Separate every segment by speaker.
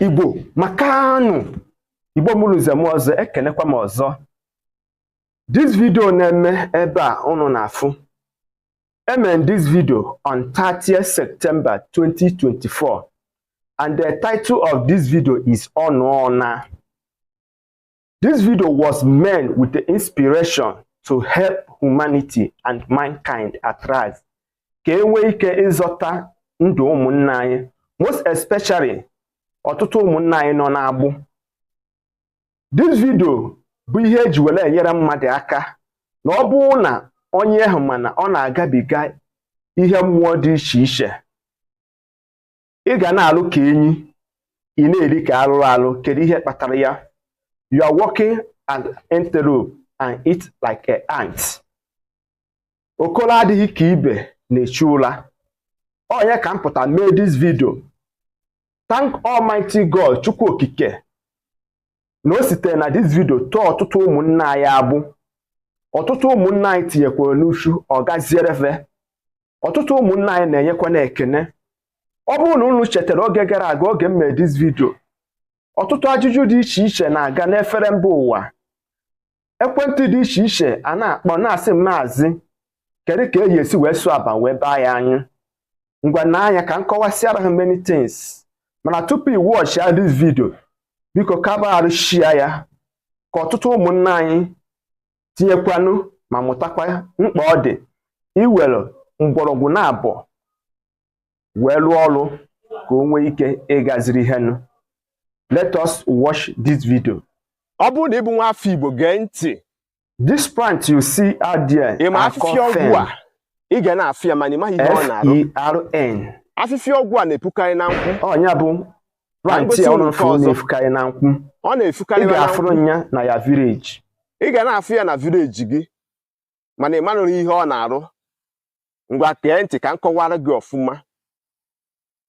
Speaker 1: Igbo makanu Igbo muluzem ọzọ ekenekwa m ọzọ. This video na-eme ebe a unu na-afụ. Emere this video on 30th September 2024 and the title of this video is Ọnụọna. This video was made with the inspiration to help humanity and mankind at rise. Ka enwee ike ịzọta ndụ ụmụnna anyị, most especially ọtụtụ ụmụnna anyị nọ n'agbụ. This video bụ ihe eji were enyere mmadụ aka na ọ bụrụ na onye ahụ mana ọ na-agabiga ihe mmụọ dị iche iche. Ị ga na-alụ ka enyi, ị na-eri ka arụrụ alụ, kedu ihe kpatara ya? You are walking an antelope and eat like an ant. Okolo adịghị ka ibe na-echi ụra. Onye ka m pụta mee this video. Thank Almighty God, Chukwu Okike, na o sitere na this video tọọ ọtụtụ ụmụnna anyị agbụ. Ọtụtụ ụmụnna anyị tinyekwara n'uchu ọ gazierefe. Ọtụtụ ụmụnna anyị na-enyekwa na ekene. Ọ bụrụ na unu chetara oge gara aga oge m mere this video, ọtụtụ ajụjụ dị iche iche na-aga n'efere mba ụwa. Ekwentị dị iche iche a na-akpọ na-asị maazị kedu ka eji esi wee sụọ aba wee baa ya anyị. Ngwa n'anya ka m kọwasịara ha many things. Mana tupu i watch this video, biko kabarụ share ya ka ọtụtụ ụmụnna anyị tinyekwanụ ma mụtakwa mkpa ọ dị iwere mgbọrọgwụ na abụọ wee rụọ ọrụ ka o nwee ike ịgaziri ihe. Let us watch this video.
Speaker 2: Ọ bụrụ na ị bụ nwa afọ Igbo gee ntị.
Speaker 1: This plant you see out there
Speaker 2: Ị ma afịfịa ọgwụ a ị ga na-afịa mana ị maghị ihe ọ na-arụ.
Speaker 1: FERN.
Speaker 2: Afịfịa ọgwụ a na-epukarị na nkwụ.
Speaker 1: Ọnya bụ plant ya ọnụ na-efukarị na nkwụ.
Speaker 2: Ọ na-efukarị na nkwụ.
Speaker 1: Ị ga-afụrụ ya na ya village.
Speaker 2: Ị ga na-afụ ya na village gị mana ị manụrụ ihe ọ na-arụ. Ngwa gee ntị ka m kọwara gị ọfụma.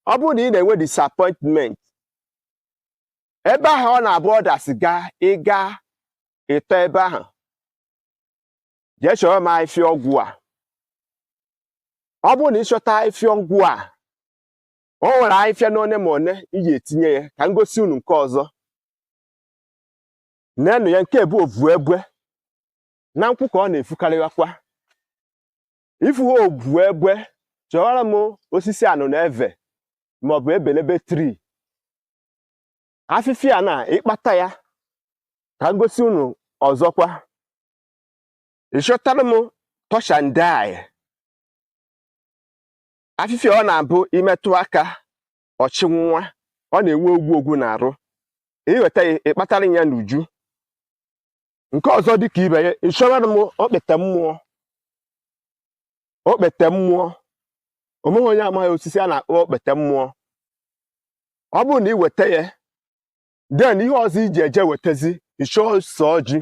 Speaker 2: Ọ bụrụ na ị na-enwe disappointment, ebe ahụ ọ na-abụ ọdasị ịga ịtọ ebe ahụ, jee chọrọ m afịfịa ọgwụ a. Ọ bụrụ na ị chọta afịfịa ọgwụ a, o nwere afịfịa n'one ma one ị ga-etinye ya ka m gosi unu nke ọzọ. Nenụ ya, nke bụ ovu egbe. Na nkwụ ka ọ na-efukarịkwa. Ifu ha ovu egbe, chọrọ m osisi anụ na eve maọbụ ebelebe tree. Afịfịa na ịkpata ya ka m gosi unu ọzọkwa. Ịchọtara m touch and die. Afịfịa ọ na-abụ imetụ aka ọchịnwa, ọ na-enwe ogwu na-arụ. Iweta ya ịkpatara ya n'uju. Nke ọzọ dị ka ibe ya, ịchọrọ m okpete mmụọ. Okpete mmụọ. Onweghị onye amaghị osisi a na-akpọ okpete mmụọ. Ọ bụrụ na ị weta ya, then ihe ọzọ iji eje wetezi, ịchọ ose ọjị.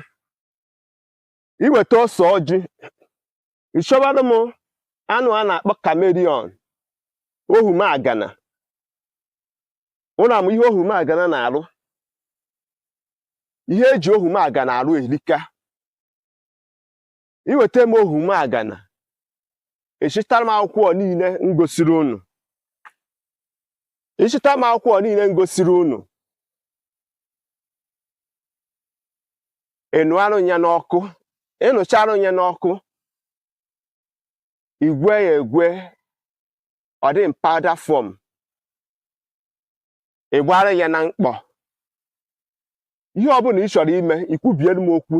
Speaker 2: Iweta ose ọjị, ịchọrọ m anụ a na-akpọ chameleon, ohumagana. Ụnụ ama ihe ohumagana na-arụ. Ihe eji ohumagana arụ erika. Iweta m ohumagana, echitara m akwụkwọ niile ngosiri unu. Ichita m akwụkwọ niile ngosiri unu. Ịnụarụ ya n'ọkụ. Ịnụcharụ ya n'ọkụ, igwe ya egwe, ọ dị powder form. Ịgbara ya na mkpọ. Ihe ọ bụla ị chọrọ ime, ikwubiere m okwu,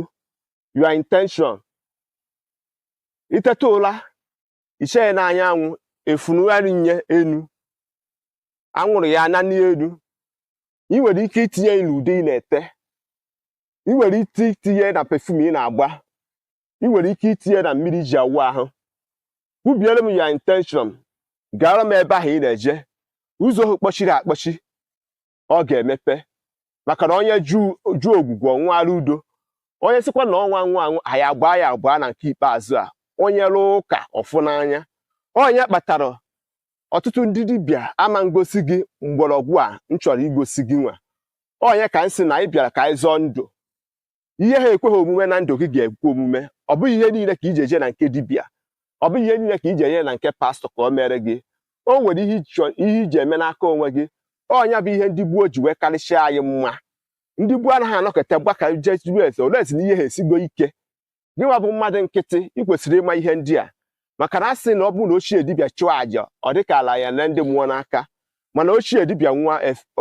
Speaker 2: your intention. Iteta ụra, iche ya n'anyanwụ, efunugharị nye enu. Anwụrụ ya na n'elu. Ị nwere ike itinye ya n'ude ị na-ete. Ị nwere ike itinye na perfume ị na-agba. Ị nwere ike itinye na mmiri ji awụ ahụ. Kwubiere m your intention. Gara m ebe ahụ ị na-eje. Ụzọ ahụ kpọchiri akpọchi, ọ ga-emepe. Maka na onye ju ogwugwu ọnwụara udo. Onye sịkwa na ọnwa anwụ anyị agbaa ya agbaa na nke ikpeazụ a. Onye rụọ ụka ọfụ n'anya. Onye kpatara ọtụtụ ndị dibịa ama ngosi gị mgbọrọgwụ a m chọrọ igosi gị nwa. Onye ka m sị na anyị bịara ka anyị zọọ ndụ. Ihe ha ekweghị omume na ndụ gị ga-ekwe omume. Ọ bụghị ihe niile ka iji eje na nke dibịa. Ọ bụghị ihe niile ka iji enye na nke pastọ ka o mere gị. O nwere ihe iji eme n'aka onwe gị. ọnya bụ ihe ndị gboo ji wee karịsịa anyị mma. Ndị gboo anaghị anọkọta gbaka jee jụrụ ese olesi na ihe ha esigo ike. Gịnwa bụ mmadụ nkịtị ị kwesịrị ịma ihe ndị a, maka na a sị na ọ bụrụ na ochie dibịa chụọ àjà ọ dị ka ala ya na ndị mmụọ n'aka, mana ochie dibịa nwa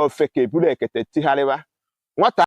Speaker 2: ofe ka eburu ekete tigharịwa nwata